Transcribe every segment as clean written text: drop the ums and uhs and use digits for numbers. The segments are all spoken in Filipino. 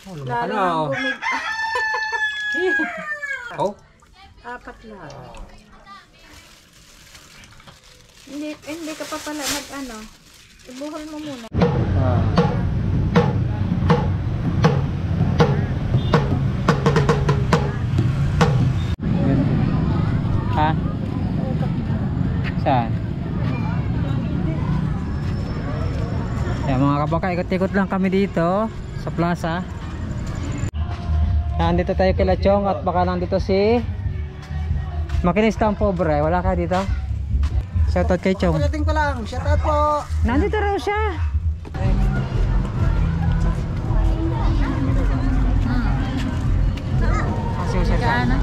Oh, Lalo nang bumig. Oh? 4 lang. Hindi ka pa pala nag-ano. Ibuhol mo muna. Ha? Saan? Yan mga kabaka, ikot-ikot lang kami dito sa plaza. Nandito tayo kay Lachong at baka nandito si Makinistang Pobre. Wala ka dito? Shoutout kay Chong. Pagdating pa lang, shoutout po. Nandito raw siya. Kasi siya.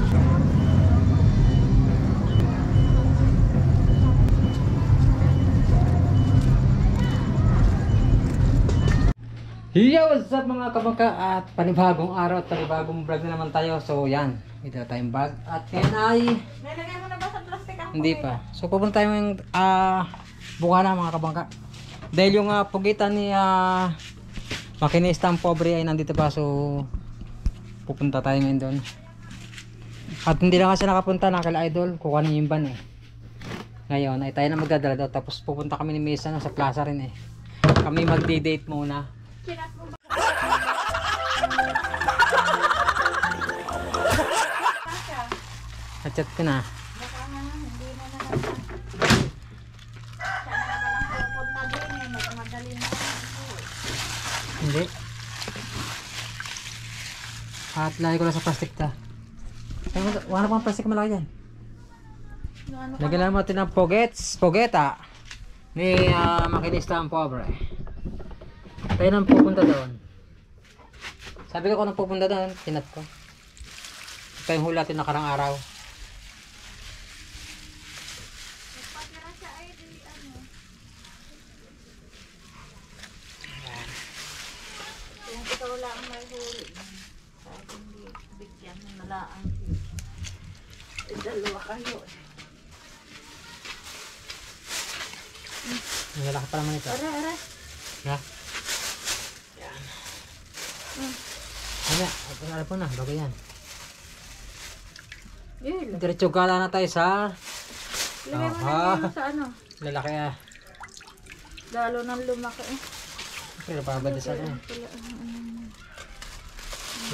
Yo, what's up mga kabangka, at panibagong araw at panibagong vlog na naman tayo. So yan, ito na tayong bag at yan ay Nilagay mo na ba sa plastic ang hindi pa. So pupunta tayo yung Bukana mga kabangka. Dahil yung pugitan ni Makinistang Pobre ay nandito pa, so pupunta tayo ngayon doon. At hindi lang kasi nakapunta na kala Idol, kukunin yung van eh. Ngayon ay tayo na magdadala daw, tapos pupunta kami ni Mesa sa plaza rin eh. Kami magdi-date muna. Chinat mo ba? Chat ko na. Baka nga, hindi na naman. Sana na lang pupunta din eh. Madali na lang. Hindi. At lagay ko lang sa plastic ta. Wala pang plastic malaki yan. Lagyan lang natin ng pogeta ni Makinistang Pobre. Tayo nang pupunta doon. Sabi ko nang pupunta doon, tinat ko. Ito yung hula natin nakarang araw. Kung ikaw lang may huli. Kahit hindi bigyan mo na lang. Dalawa kayo. Malaki pa naman ito. Ara. Ha? Yan. Ano po na, bago yan. Yun. Diretso gala na tayo sa Lagay mo na yun sa ano. lalaki Lalo nang lumaki eh. Pero pababa sa ano.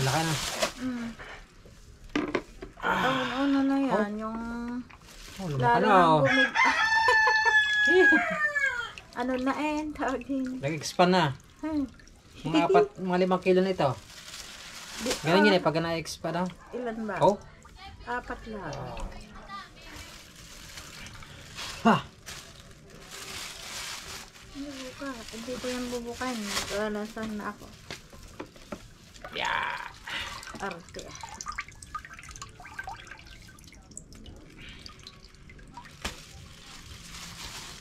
Lalaki na. Ano na yan, yung Oh, lumaki lalo na nang oh. bumig. Ano na eh, tawag din. Nag-expand na. Mga 5 kilo na ito. Ganun yun eh, pag na-expand daw. Ilan ba? Oh? 4 lang. Ha! Bubuka. Hindi ko yan bubukan. Nasaan na ako. Yeah! Arte.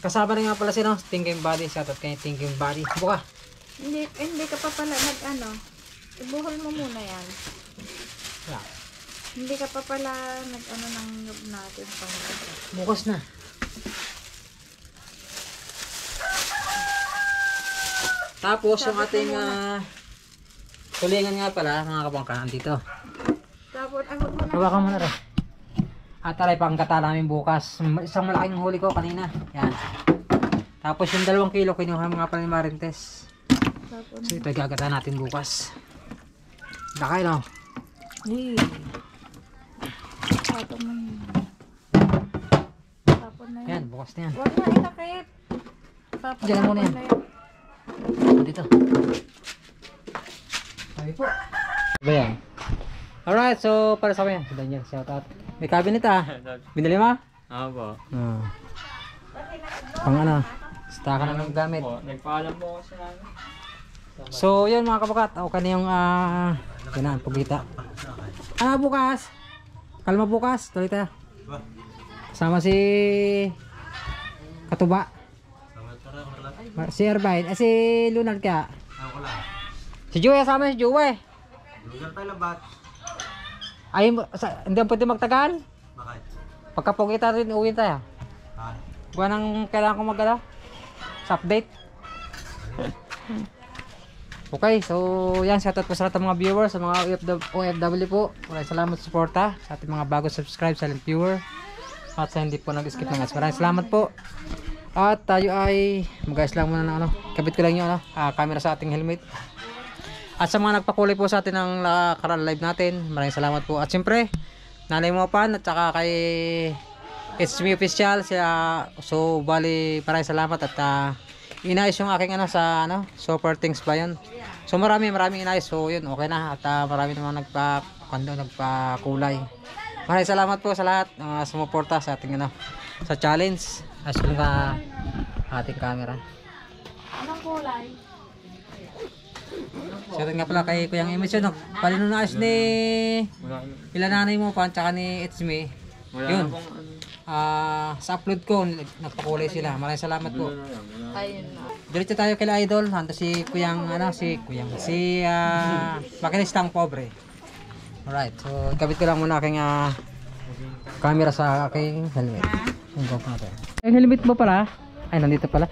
Kasama rin nga pala si no, Thinking Body. Shoutout kay Thinking Body. Buka! Hindi ka pa pala nag-ano. Ibuhol mo muna yan. Yeah. Hindi ka pa pala nag-ano ng nub natin. Bukas na. Tapos yung ating tulingan nga pala mga kabangka nandito. Tapos, huwag mo na. Hawakan mo na rin. At taray pang kata namin bukas. Isang malaking huli ko kanina. Yan. Tapos yung 2 kilo kinuha mga pala ni Marintes. Tapos, So ito gagata natin bukas. Lakay no? hey. Tapos mo yun. Tapos na Yan, yan. bukas na yan. Huwag na itakip. Tapos Diyan muna yan. na yan. Dito. Sabi po. Ba yan? Alright, so para sa akin. Si Daniel, shout out. May cabinet Binili mo? Oo po. Pang ano? Staka na ng gamit. Nagpaalam po kasi namin. So yun mga kabakat. Ako kaniyang ganaan, pugita. Bukas. Kalma bukas. Tuloy tayo. Kasama si Katuba. Si Irvine. Si Lunal kaya. Si Joey. Kasama si Joey. Lugar tayo labat. Ay, hindi ang pwede magtagal. Bakit? Pagkapugita rin, uwi tayo. Buwan nang kailangan ko magala sa update. Okay, so yan, shoutout po sa lahat ng mga viewers, sa mga OFW po. Maraming salamat sa suporta sa ating mga bago subscribe, silent viewer. At sa hindi po nag-skip ng ads. Maraming salamat po. At tayo ay mag-ayos lang muna ng ano. Kabit ko lang yung camera sa ating helmet. At sa mga nagpakulay po sa atin ng nakaraan live natin, maraming salamat po. At siyempre, Nanay Mopan at saka kay It's Me Official siya. So bali maraming salamat at inayos yung aking sa super things ba yun. So maraming inayos. So yun, okay na. At marami naman nagpakulay. Maraming salamat po sa lahat ng sumuporta sa ating sa challenge. As well ka ating camera. Anong kulay? So yun nga pala kay Kuyang Image yun. Palinunayos ni Nanay mo pa tsaka ni It's Me. Yun. Sa upload ko nagpakulay sila. Maraming salamat po. Ayun na. Diretso tayo kay Idol. Handa si Kuyang si makinistang pobre. Alright. So kabit ko lang muna aking camera sa aking helmet. Yung GoPro natin. Yung helmet mo pala. Ay nandito pala.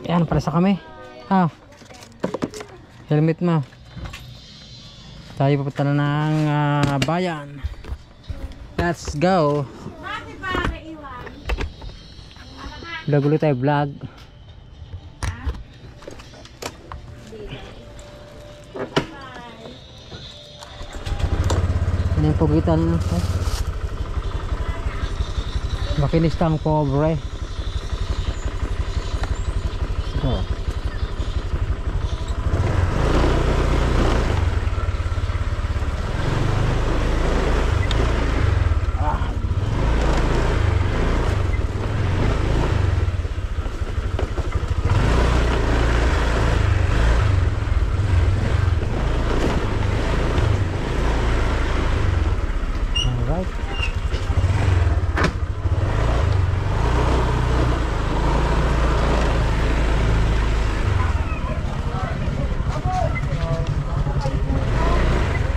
Yan para sa kami. Helmet mo. Tayo papunta na ng bayan. Let's go. Vlog ulit tayo, vlog. Ano yung pugitan? Makinistang pobre. So.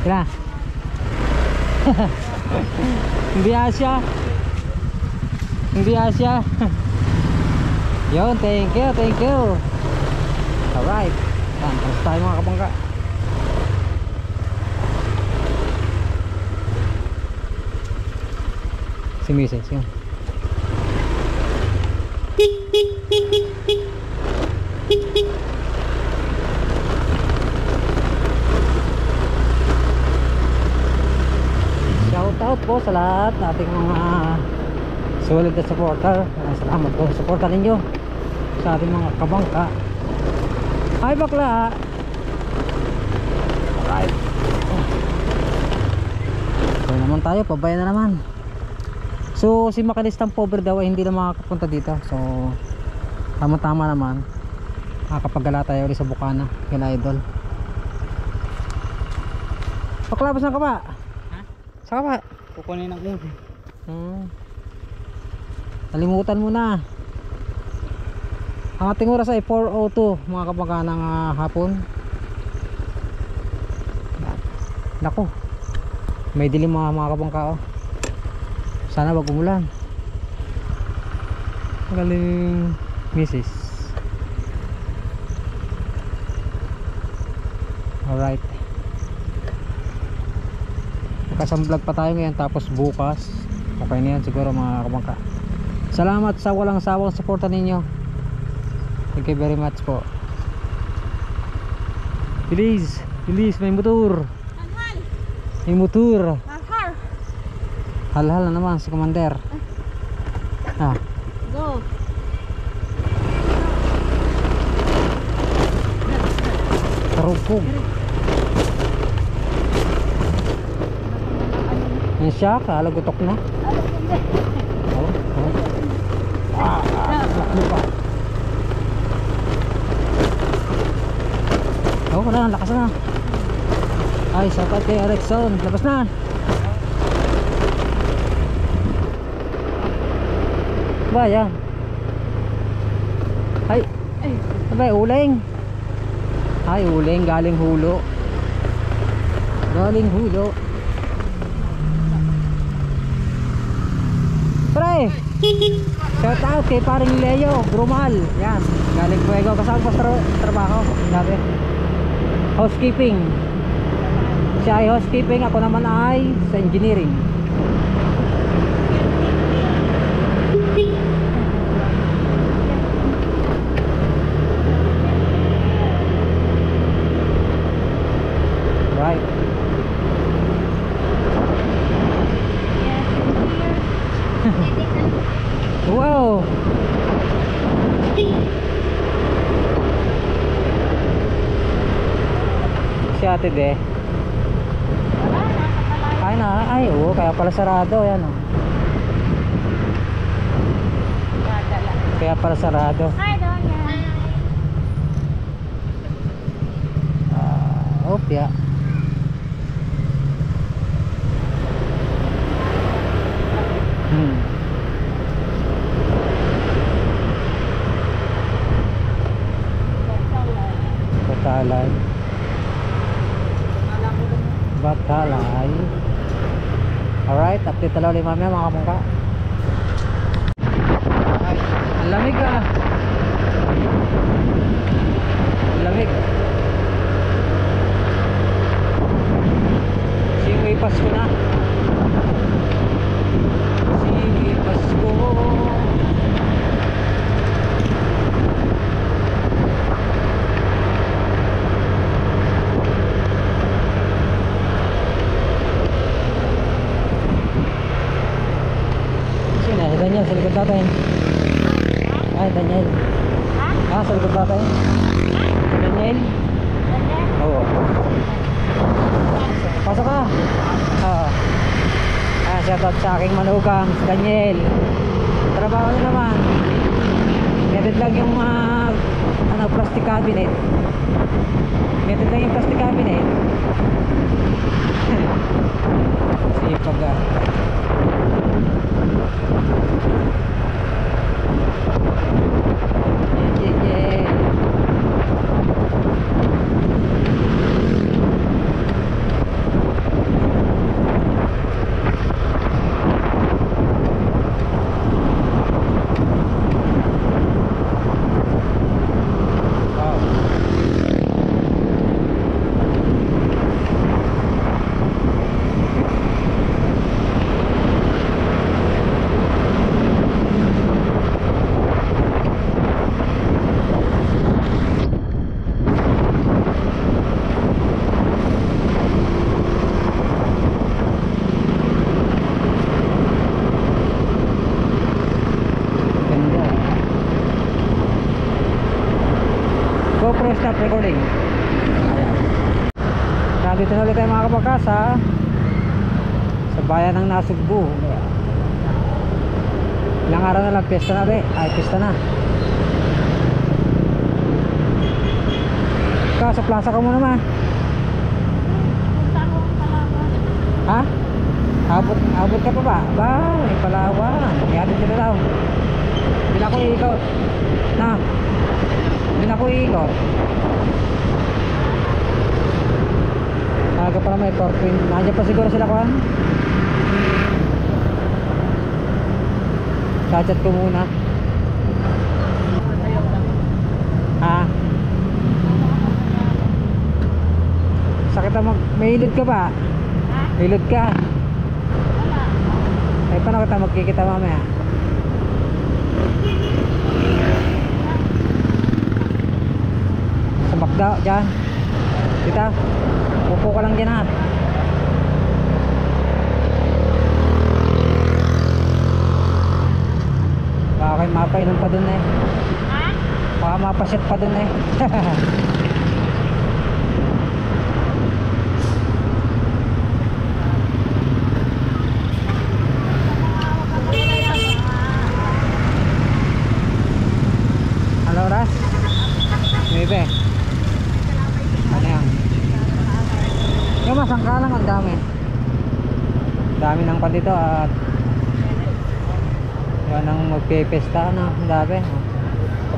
Kira. Hindi Asya. Yun, thank you. Alright. Yan, tapos tayo mga kabangka. Si Mrs. yun. Shoutout po sa lahat nating mga solid na supporter. Salamat po sa suporta ninyo sa ating mga kabangka. Hi bakla. Alright. So naman tayo, pabaya na naman. So si makinistang pobre daw ay hindi na makakapunta dito. So tama-tama naman. Makakapaggala tayo ulit sa Bukana kila Idol. Paklabas na ka ba? Saka ba? Kukunin ng ulo. Nalimutan mo na. Ang ating oras ay 4:02 mga kapagka ng hapon. Nako, may dilim mga kabangka. Sana wag umulan. Galing Mrs. Alright, kasang vlog pa tayo ngayon, tapos bukas okay na yan siguro mga kabangka. Salamat sa walang sawang suporta ninyo. Thank you very much po. Bilis may motor. May motor. Hal-hal na naman si Commander. Go. Karupog. Yan siya, kalagutok na. Wala, lakas na. Ay, sapat kay Erickson. Labas na. Ba, yan. Ay, abay, uling. Ay, uling, galing hulo. Pre, shout out kay paring Leo Grumal. Yan, Galing Puego. Kasama pa sa trabaho. Dati. Housekeeping. Siya ay housekeeping. Ako naman ay sa engineering. Right. Wow. Si ate de. Ay na, ay oo, kaya pala sarado yan oh. Kaya pala sarado. Hi, Donya. Opya. Batalay. Batalay. Alright, update talaw ulit mamaya mga kamungka. Ay, ang lamig ah. Ang lamig. Siwi Pasko na. Siwi Pasko. Sino? Si Daniel sa likod natin. Ay, Daniel. Ah, sa likod natin. Si Daniel. Oo. Pasok ka. Oo. Shoutout sa aking manugang, si Daniel. Trabaho niya naman. Medit lang yung plastic cabinet. Medit lang yung plastic cabinet. Sipag ah. Yeah. GoPro stop recording. Ayan. Nandito na ulit tayo mga kabakasa sa bayan ng Nasugbu. Ilang araw na lang, piyesta na be. Ay, piyesta na. Ikaw, sa plaza ka muna ma. Ha? Abot ka pa ba? Ba, may Palawan. Ihatid ka na daw. Bila ko iikot. Na. Bila ko iikot. Aga pala may torpin. Nandiyan pa siguro sila kuhan. Chat ko muna. Ha? Sakit na may hilod ka ba? Hilod ka? Ay paano kita magkikita mamaya? Sa bakda dyan. Kita upo ka lang dyan ha. Baka kayo mapainom pa dun eh. Baka mapasyat pa dun eh. Ano oras? 9. Ano yan? Yung masangkalang ang dami. Dami ng pandito at yan ang magpipesta na ang dami.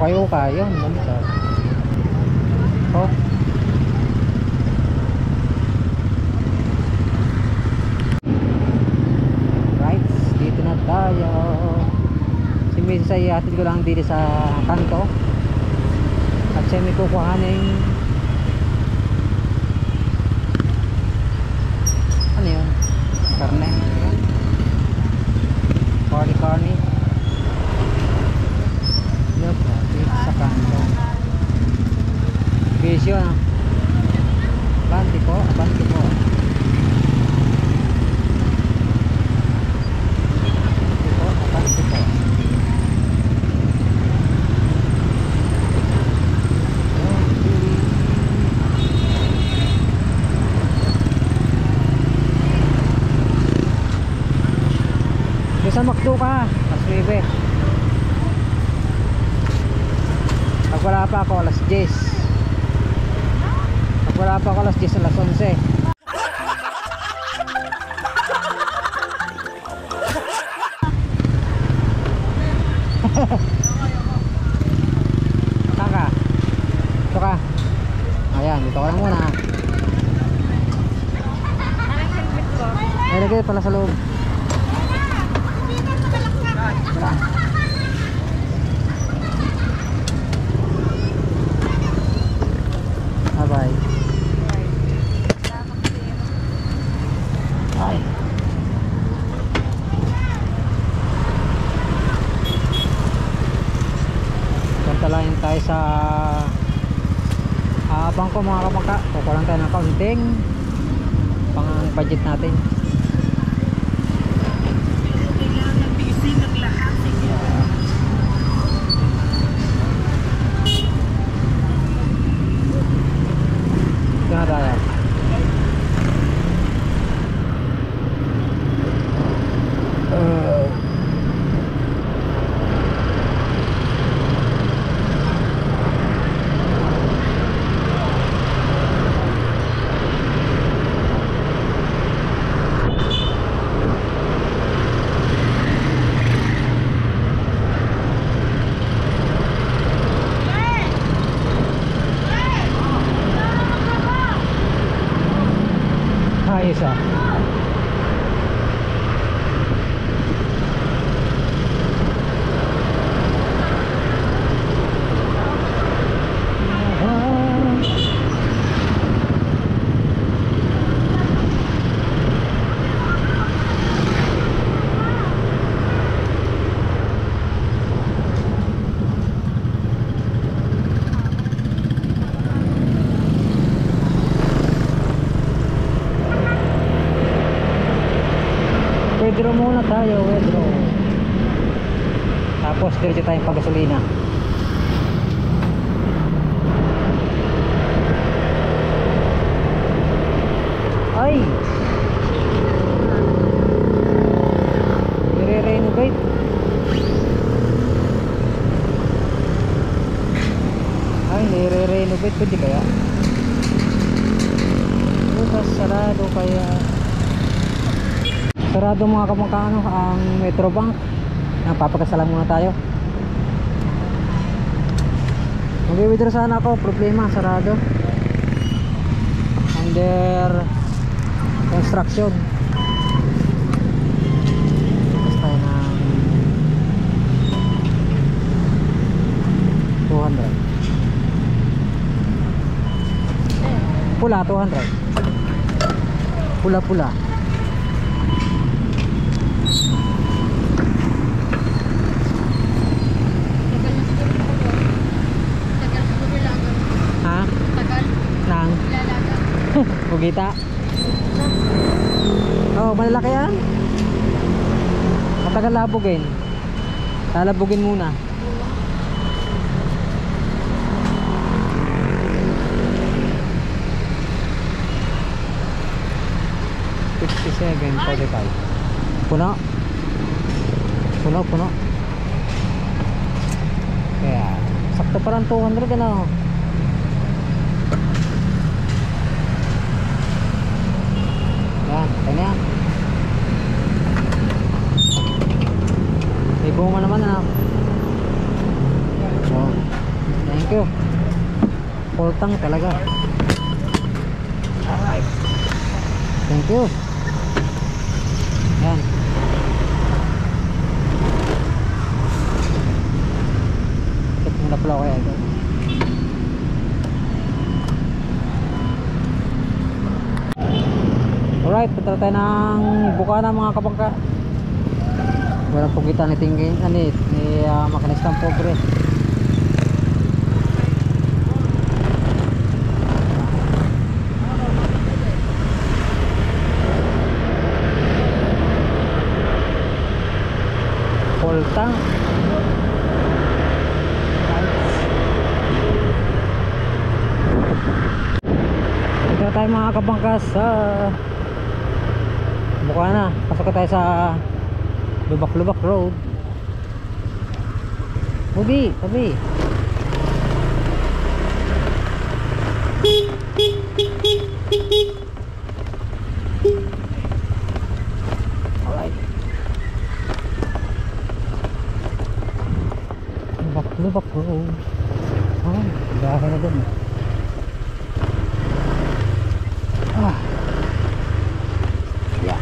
Ukay-ukay yun. Bandito. Oh. Right, dito na tayo. Si Mrs. ay hatid ko lang dito sa kanto. Kasi may kukuhanin. Ano yun? Karne. Karne. Look, dito sa kanto. Bisyo na. Abanti po. Abanti po. Sa McDo ka, Pasribe. Pag wala pa ako alas 10. Pag wala pa ako alas 10, alas 11. Saan ka? Dito ka. Ayan, dito ka lang muna. Ay, lagay pala sa loob. Bye. Ay. Pantalayin tayo sa bangko mga kapangka. Kukulang tayo ng kaunting pang budget natin. Ito na tayo. Ayos ah. Pedro muna tayo, Pedro. Tapos diretso tayong paggasolina. Ay! Nire-renovate. Ay, nire-renovate. Pwede kaya? Bukas sarado kaya. Sarado mga kamangkano ang Metrobank. Napapakasalan muna tayo. Mag-withdraw sana ako, problema, sarado. Under construction. Tapos tayo ng 200. Pula, 200. Pula-pula. Pugita. Oh, malalaki yan. Matagal labugin. Lalabugin muna. $57.45. Puno. Puno. Kaya sakto parang 200 ano. Yan. May bunga naman na. Oh, thank you. Full tank talaga. Alright. Thank you. Yan. Check muna pala ko yan. Alright, punta tayo ng Bukana mga kabangka. Walang pugitan ni Tingin, ni makinistang pobre. Full tank. Ito tayo mga kabangkas sa Bukana. Pasok tayo sa Lubak-Lubak Road. Tabi. Alright. Lubak Road. Gahe na dun. Yeah.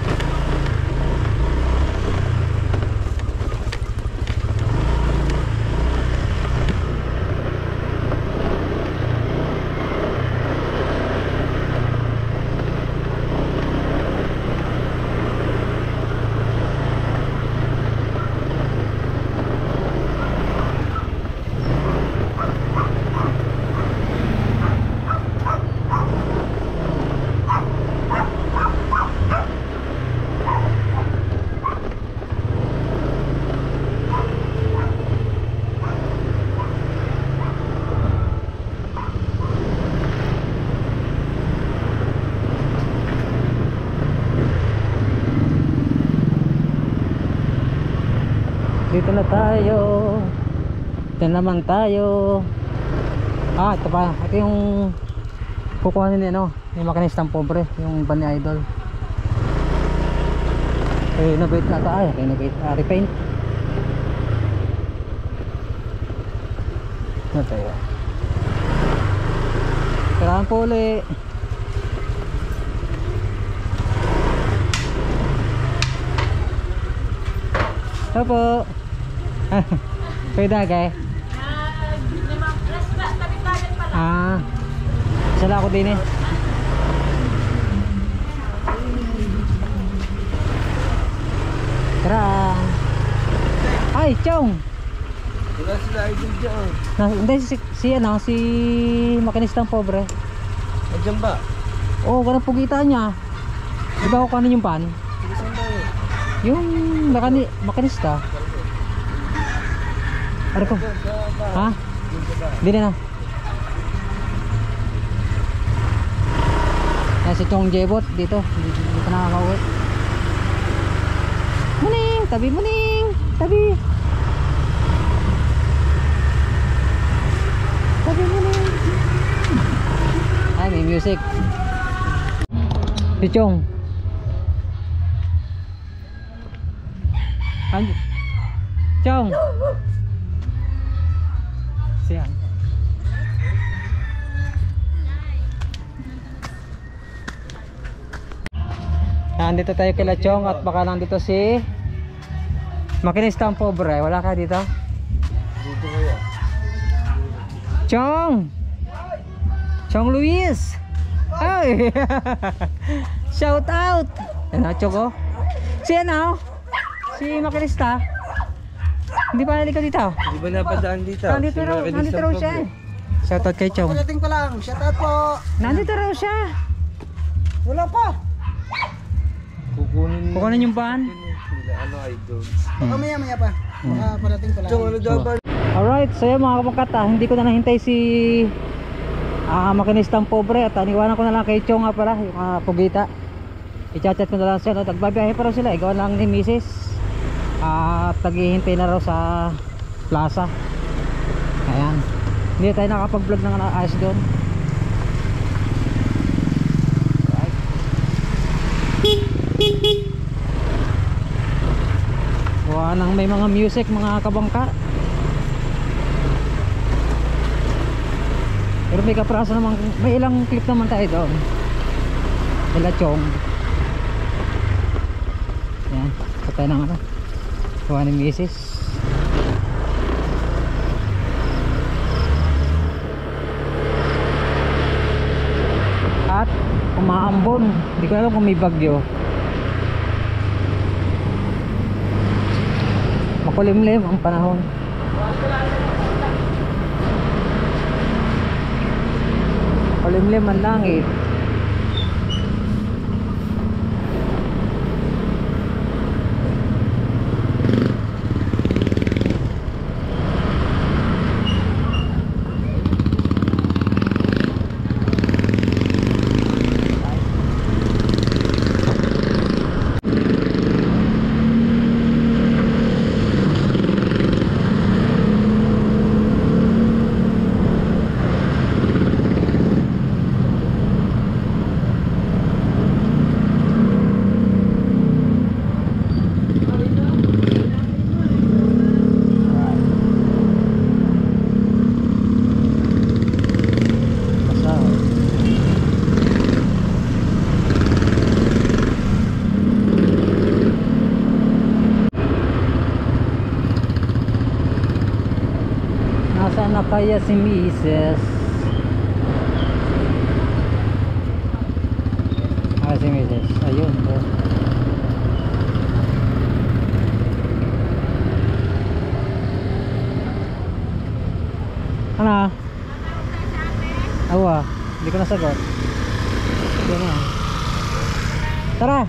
Dito na tayo. Dito naman tayo. Ito pa. Ito yung kukuha nila, no? Yung makinistang pobre. Yung van ni Idol. Innovate na tayo. Repaint. Na tayo. Kailangan po ulit. Ito po. Kayo dagay? Sala ako din eh. Tara. Ay, Chong. Wala sila idol dyan. Hindi si makinistang pobre. Nandiyan ba? Oo, ganang pugitan niya. Di ba ako kanin yung pan? Saan tayo? Yung makinista. Ano ko? Ha? Hindi na. Yan si Chong Jebot dito. Dito nakakauwi. Muning! Tabi muning! Tabi! Tabi muning! Ay, may music. Si Chong. Chong! Siyan. Nandito tayo kila Chong at baka nandito si makinistang pobre. Wala ka dito? Dito kaya. Chong! Chong Luis! Ay! Shout out! Ano, Chong oh? Si ano? Si makinista? Hindi pa nalika dito? Di ba napadaan dito? Nandito raw siya eh. Shout out kay Chong. Pagdating pa lang. Shout out po. Nandito raw siya. Wala pa. Kukunin yung van. Ano idol? Maya pa. Parating pa lang. Chong, ano daw ba? Alright, so yun mga kapangkat, hindi ko na nahintay si makinistang pobre at aniwanan ko na lang kay Chong nga pala, yung pugita. I-chat ko na lang siya, no? Tagbabiyahe pa raw sila, ikaw lang ni Mrs. At naghihintay na raw sa plaza. Ayan, hindi tayo nakapag-vlog ng ayos doon. Alright. Gawa nang may mga music mga kabangka. Pero may kapraso naman, may ilang clip naman tayo doon. Kila Chong. Yan, patay na nga. Gawa ni Mrs. At umaambon. Hindi ko alam kung may bagyo. Makulimlim ang panahon. Makulimlim ang langit. Nasaan na kaya si Mrs.? Si Mrs. Ayun po. Ano? Awa, hindi ko nasagot. Yan na. Tara!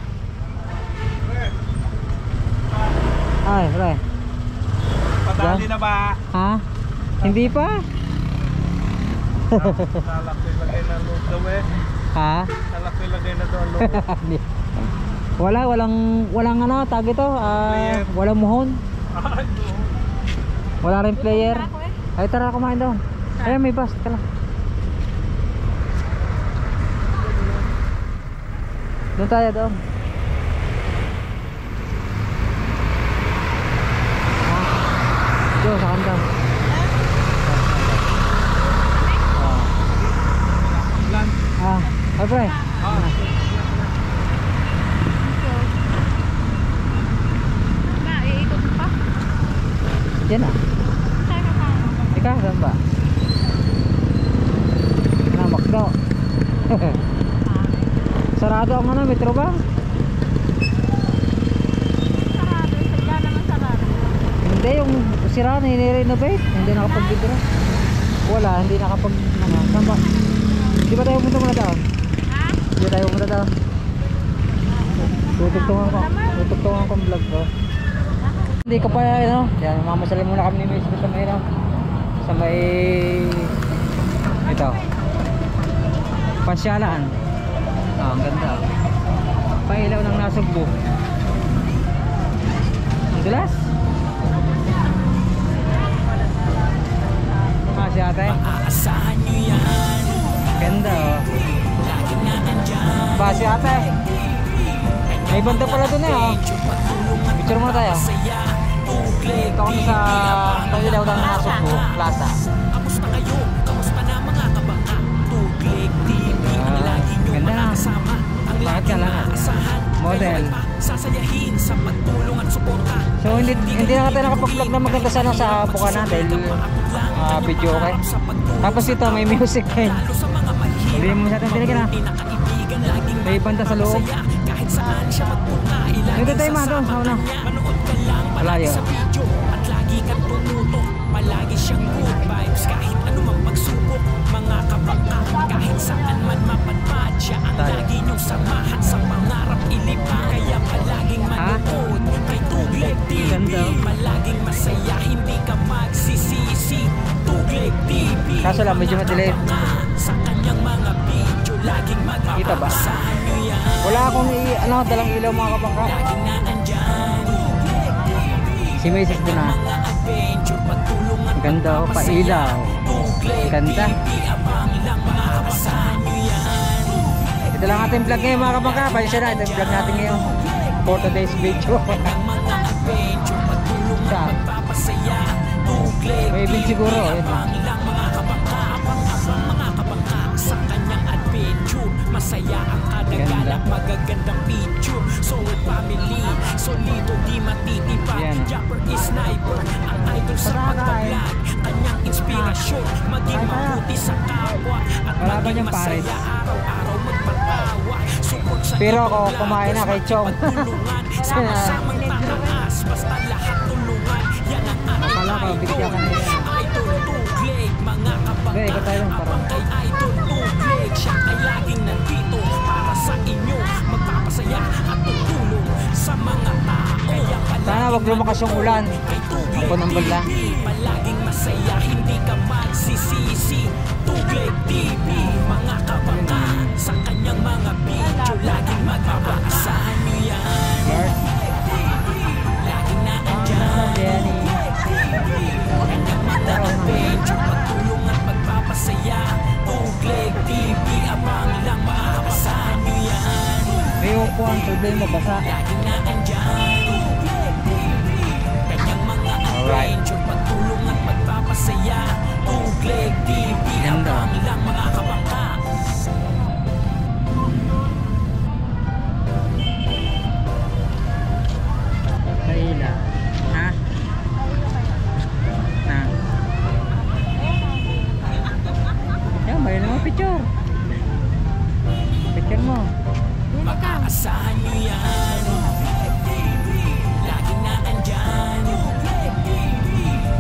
Ay, pre. Padali na ba? Ha? Hindi pa? Nalaki lagay na loob daw eh. Ha? Nalaki lagay na doon loob. walang ano, tag ito, walang muhon. Wala rin player. Ay, tara kumain doon. Ay, may bus, tara. Doon tayo doon. Doon sa kanta. Ay, pre. Iikot pa. Diyan ah. Ika, saan ba? Makdo. Sarado ang ano, metro ba? Sarado, sadya naman sarado. Hindi, yung sira na i-renovate. Hindi nakapag-bidra. Wala, hindi nakapag... Saan ba? Di ba tayo pumunta muna doon? Ha? Di tayo pumunta doon? Tutugtungan ko ang vlog ko. Hindi ko pa, ano? Yan, mamasalim muna kami ni Miss sa may, sa may... Ito. Pasyalaan. Ang ganda. Pailaw ng Nasugbo. Ang dulas. Si ate. Ganda oh. Ba si ate. May banda pala dun eh oh. Picture muna tayo. Ito kami sa pailaw ng Nasugbo Plaza. Ganda na. Bakit ka lang? Model. So hindi na tayo nakapag-vlog na maganda sana sa Bukana dahil video okay. Tapos ito may music din. Hindi mo sa atin tinigil na. May banda sa loob. Dito tayo mga doon sa una. Malayo. Palagi siyang good vibes kahit anumang pagsubok. Mga kabaka kahit saan man mapadpad siya ang lagi niyong samahan sa pangarap ilipa. Kaya palaging manood kay Tugleg TV. Palaging masaya hindi ka magsisisi. Tugleg TV. Kaso lang medyo madilim. Sa kanyang mga video laging mag-aasahan niyo yan. Wala akong dalang ilaw mga kabaka. Laging na nandyan. Si Macy's doon na. Ganda oh, pailaw. Ganda. Ito lang ating vlog ngayon mga kabangka. Pasensya na, ito yung vlog natin ngayon for today's video. Saan? May event siguro. Masaya ang kadagalak, magagandang picture. So family, solido di matitipad. Japper is sniper, ang idol sa pagbablog. Kanyang inspirasyon, maging mabuti sa kapwa. At maging masaya araw-araw magpatawag. Pero ako kumain na kay Chong. Sama-samang tataas, basta lahat tulungan. Yan ang ating Akala ko, bigyan ka na yan. Idol Tugleg, mga Okay, ikaw tayo lang, kabangka. parang. Abang kay Idol Tugleg, siya ay laging nandito para sa inyo. Magpapasaya at tutulong sa mga tao. Kaya Sana wag lumakas yung ulan. Ako ng bala. palaging masaya, hindi ka magsisisi. Tugleg TV, mga kabangka. Sa kanyang mga video, laging magpapaasahan nyo yan. Guard. Laging na andyan. Jenny. Kanyang mga adventure, pagtulong at pagpapasaya. Tugleg TV, abang lang makakapasahan nyo yan. May upuan, tuloy mo basa. Laging na andyan. Tugleg TV, kanyang mga adventure, pagtulong at pagpapasaya. Tugleg TV, Ganda. abang lang makakabangka. Kaila. Ha? Na. Yan, may naman picture. Picture mo. Makaasahan nyo yan. Tugleg TV, laging na andyan. Tugleg TV,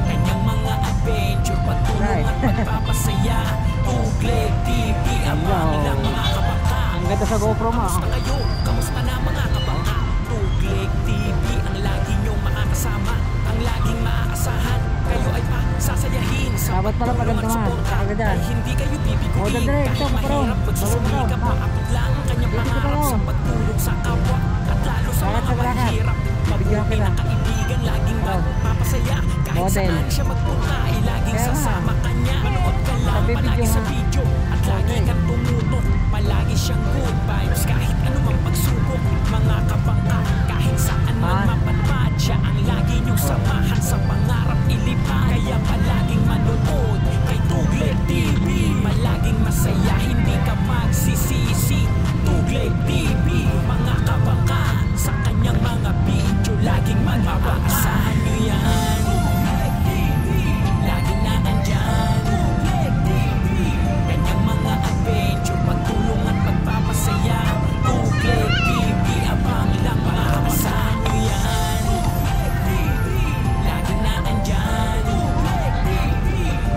kanyang mga adventure, pagtulong at pagpapasaya. Tugleg TV, abang lang mga kabangka. Ang ganda sa GoPro mo. Kamusta kayo? Kamusta na mga kabangka? Tugleg TV, ang lagi nyong makakasama, ang laging maaasahan. Kayo ay sasayahin sa Dapat pala maganda pagtulong at man. suporta. Saka dyan. Ay hindi kayo O, bibiguin dadre, kahit ito, kaparong. mahirap pagsusumikap, Marunong. maabot lang ang kanyang Dito ka pangarap sa lang. pagtulong sa kapwa at lalo sa Bakit mga sa Bulacan? mahirap. Bigyan Mabuti kita. na kaibigan, laging magpapasaya. Kahit Model. saan siya magpunta ay laging Kaya nga. sasama kanya. Manood ka lang Sabi, palagi video sa nga. video at lagi kang tumutok. Palagi siyang good vibes kahit anumang pagsubok. Mga kabangka, kahit saan man Ah. mapadpad, siya ang lagi niyong samahan sa pangarap ilipad. Kaya palaging manood kay Tugleg TV. Palaging masaya, hindi ka magsisisi. Tugleg TV, mga kabangka. Sa kanyang mga video, laging magpapaasahan nyo yan. Tugleg TV, laging na andyan. Tugleg TV, kanyang mga adventure, pagtulong at pagpapasaya. Tugleg TV, abang lang makakapasahan nyo yan. Tugleg TV, laging na andyan. Tugleg TV,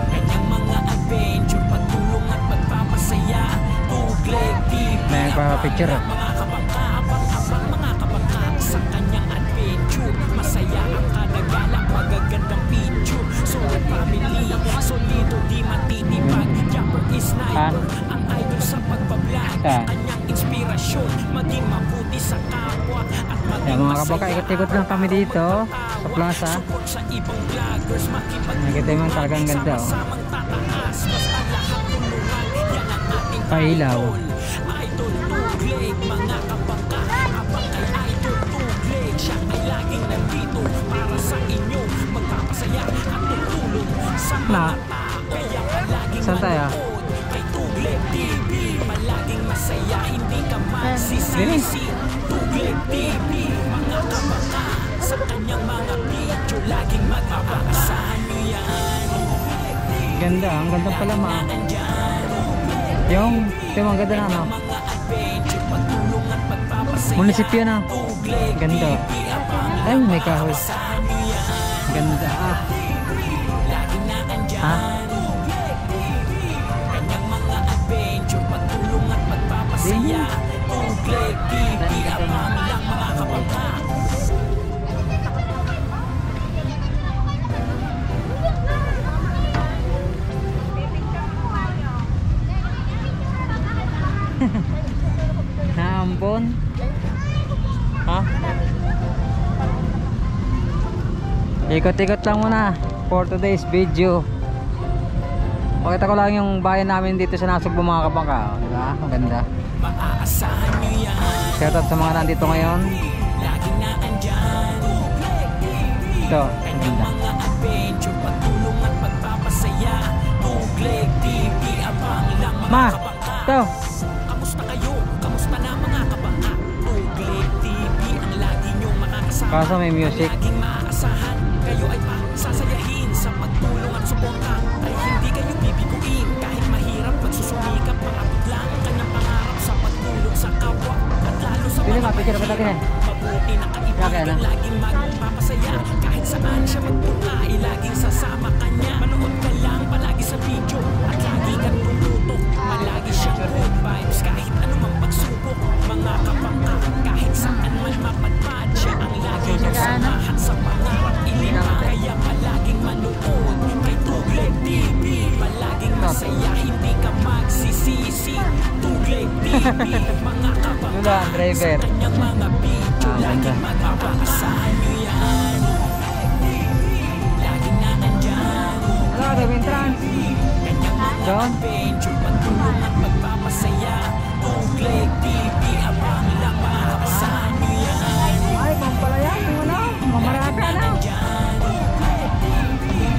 kanyang mga adventure, pagtulong at pagpapasaya. Tugleg TV, May nagpapapicture. mga kabangka, abang-abang mga kabangka sa kanyang adventure. Masaya ang kadagala, magagandang picture. Solid family, solido di matitipag. Jumper is sniper, ang idol sa pagbablog. Kanyang inspirasyon, maging mabuti sa kapwa at maging Yan, mga masaya. kabangka, ikot-ikot lang kami dito sa plaza. Support sa ibang vloggers, Nakita mo, talagang ganda, oh. Sama-samang tataas, basta lahat tulungan. Yan ang ating Pailaw. Idol Tugleg, mga kabangka. Abang kay Idol Tugleg, siya ay laging nandito para sa inyo. Magpapasaya at tutulong sa mga Na. tao. Kaya palaging Saan tayo? manood kay Tugleg TV. Palaging masaya, hindi ka magsisisi. Tugleg TV, mga kabangka. Sa kanyang mga video, laging magpapaasahan nyo yan. Tugleg TV, Ganda, ang ganda pala ma. andyan. Ito ang ganda na, no? Mga adventure, pagtulong at pagpapasaya. Munisipyo na. Tugleg Ganda. TV, abang Ay, may kahoy. makakapasahan nyo yan. Ganda, ah. Lagi na andyan. Ha? Tugleg TV, kanyang mga adventure, pagtulong at pagpapasaya. Tugleg TV, abang lang mga kabangka. Naambon. Ha? Ikot-ikot lang muna for today's video. Pakita ko lang yung bayan namin dito sa Nasugbu, mga kabangka. Diba? Ang ganda. Maaasahan nyo yan. Shoutout sa mga nandito ngayon. Lagi na andyan. Tugleg TV, Ito, ang ganda. mga adventure, pagtulong at pagpapasaya. Tugleg TV, abang lang mga Ma, kabangka. ito. Kamusta kayo? Kamusta na mga kabangka? Tugleg TV, ang lagi nyong makakasama. Kaso may music. Laging maaasahan. Kayo ay sasayahin sa pagtulong at suporta. Ay hindi kayo bibiguin kahit mahirap pagsusumikap. Maabot lang ang kanyang pangarap sa pagtulong sa kapwa. At lalo Sino ba takin? Mabuti na kaibigan, laging magpapasaya. Kahit saan siya magpunta, ay laging sasama kanya. Manood ka lang palagi sa video at lagi kang tumutok. Palagi siyang good vibes kahit anumang pagsubok. Mga kapangka, kahit saan man mapadpad, siya ang lagi niyang samahan sa pangarap ilima. Kaya palaging manood kay Tugled TV. Palaging masaya, hindi ka magsisisi. Tugled TV, mga kapangka sa kanyang mga video. Laging magpapaasahan niyo yan. Laging na nandyan. Hello, the entrance. Kanyang mga adventure, pagtulong at pagpapasaya. Tugled TV, abang lang maaasahan niyo yan. Ay, pampalaya. Ano? Mamaraka na. Pampalaya.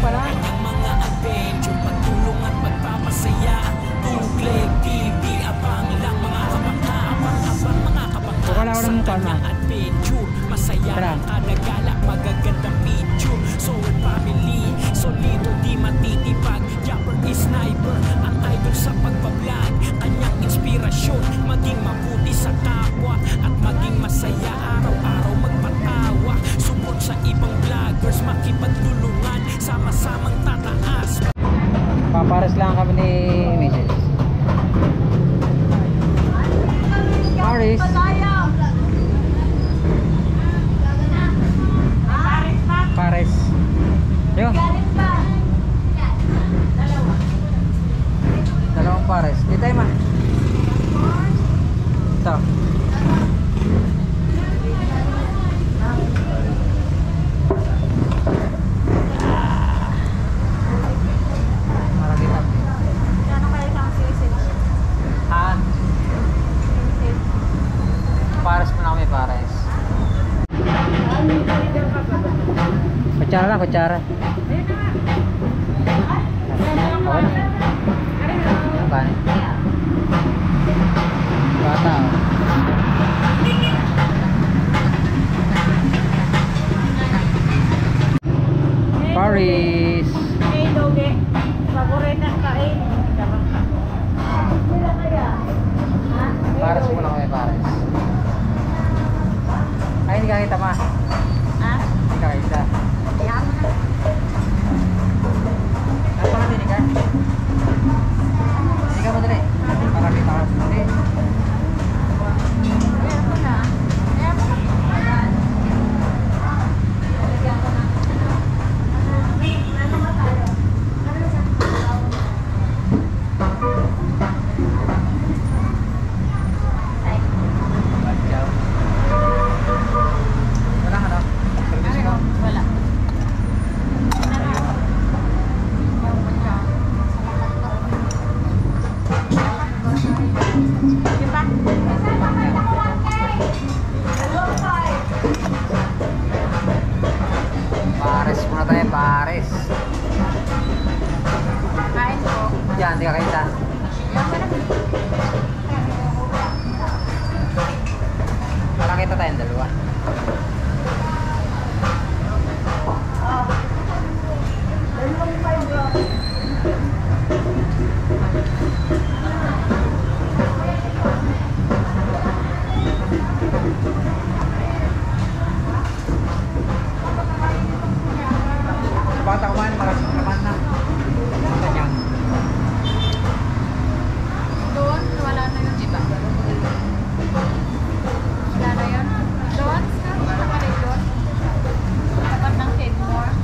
Kanyang mga adventure, pagtulong at pagpapasaya. Tugled TV, abang lang mga kapangka. Abang mga kapangka Wala ko sa ng mukha, kanyang adventure. Masaya ang kada gala, magagandang picture. Sword family, solido di matitipag. Japper is sniper, ang idol sa pagbablog. Kanyang inspirasyon, maging mabuti sa kapwa. At maging masaya araw-araw magpatawa. Support sa ibang vloggers, makipagtulungan. Sama-samang tataas. Papares lang kami ni Mrs. Paris. Pares. Yun. Dalawang pares. Dito tayo ma. Ito. Para kita. Ano kaya isang sisig? Ha? Pares mo na kami pares. Kutsara lang, kutsara. Okay na. Ano ba? Bata. Paris. Hey, Doge. Paborito ang kain. Pares mo na kami pares. Ay, hindi ka kita ma. Ha? Hindi ka kita. Ayan mo na. Ano pa natin ka? Hindi ka mo dali. Para kita ka. Hindi. Ayan mo na. Ayan mo na. Wala ka daw. Service mo. Wala. Diba? Pares muna tayo, pares. Kain ko. Diyan, hindi ka kita. Ayan mo na. Para kita tayong dalawa. Bata kumain, maraming naman na. Bata niya. Doon, wala na yun, diba? Wala na yun. Doon, wala ka rin doon. Tapat ng Kenmore.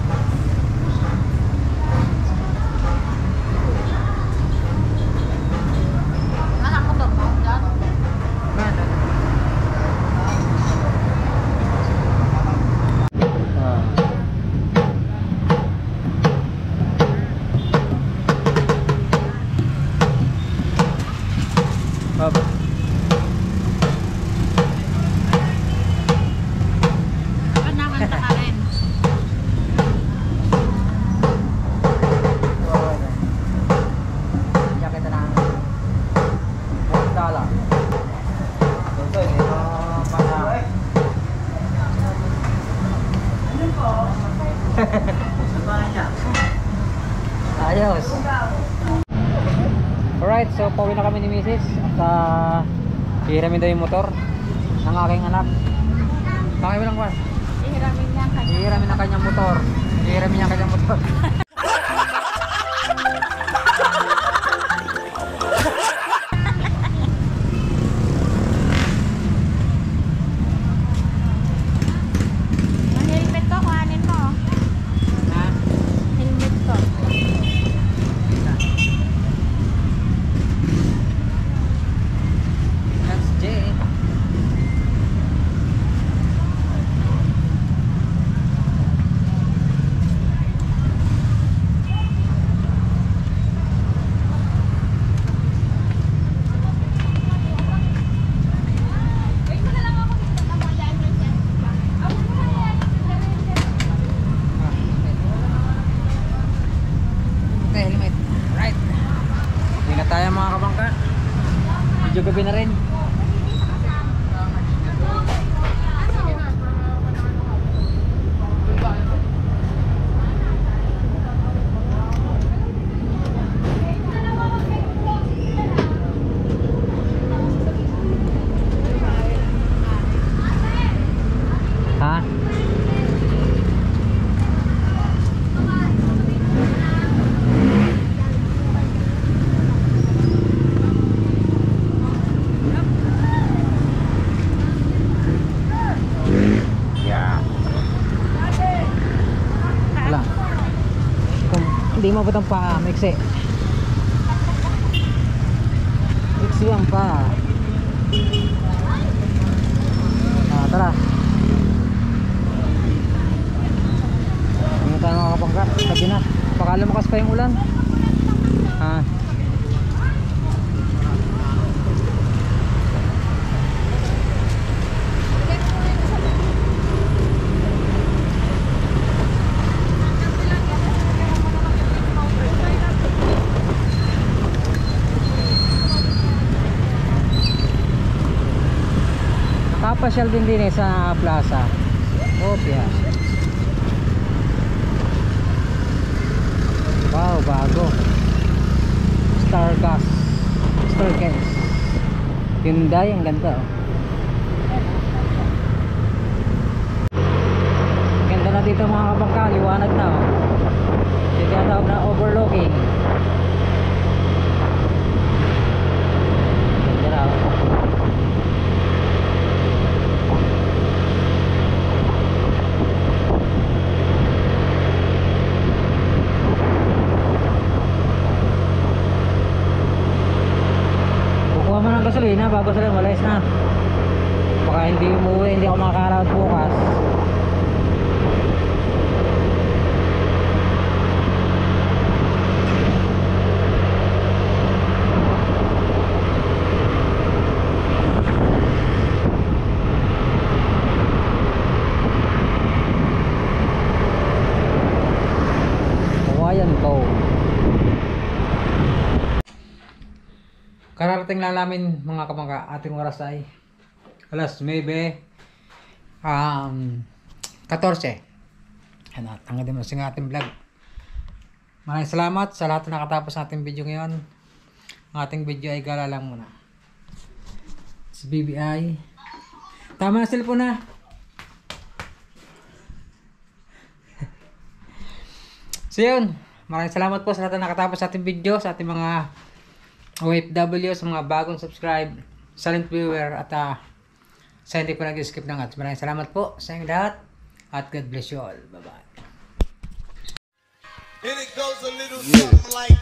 Anak mo to, doon. Ganda. Baba. Tapat naman sa karin. Kaya kita ng $1. Ito, ito para ayos. Alright, so pauwi na kami ni Mrs. At hihiramin daw yung motor. ng aking anak. Bakit mo lang kwan? Ihiramin niya ang kanya. Hihiramin ang kanyang motor. Hihiramin niya ang kanyang motor. Ang helmet ko, kuhanin mo. Ha? Helmet ko. That's Jay. Helmet. Right. Ingat tayo mga kabangka. Medyo gabi na rin. Ha? Wala. Kung hindi mabot ang paa, miksi. Miksi ang paa. Tara. Hindi tayo makakapangka. Sabi na. Baka lumakas pa yung ulan. Ha? Nakapasyal din sa plaza. Opia. Wow, bago. Stargas. Stargas. Hyundai, ang ganda oh. Ganda na dito mga kabangka, liwanag na oh. Yung tinatawag na overlooking. Ganda na oh. Kukuha mo ng gasolina bago sila malayas na. Baka hindi umuwi, hindi ako makakarawat bukas. Hawaiian Bow. Kararating lang namin mga kabangka, ating oras ay alas 9 14. Ano, tanggal din mo sa ating vlog. Maraming salamat sa lahat na nakatapos sa ating video ngayon. Ang ating video ay gala lang muna. Si BBI. Tama na cellphone na. So yun, maraming salamat po sa lahat na nakatapos sa ating video, sa ating mga OFW, sa mga bagong subscribe, silent viewer at sa hindi po nag-skip ng ads. Maraming salamat po sa inyong lahat at God bless you all. Bye bye. And it goes a little something like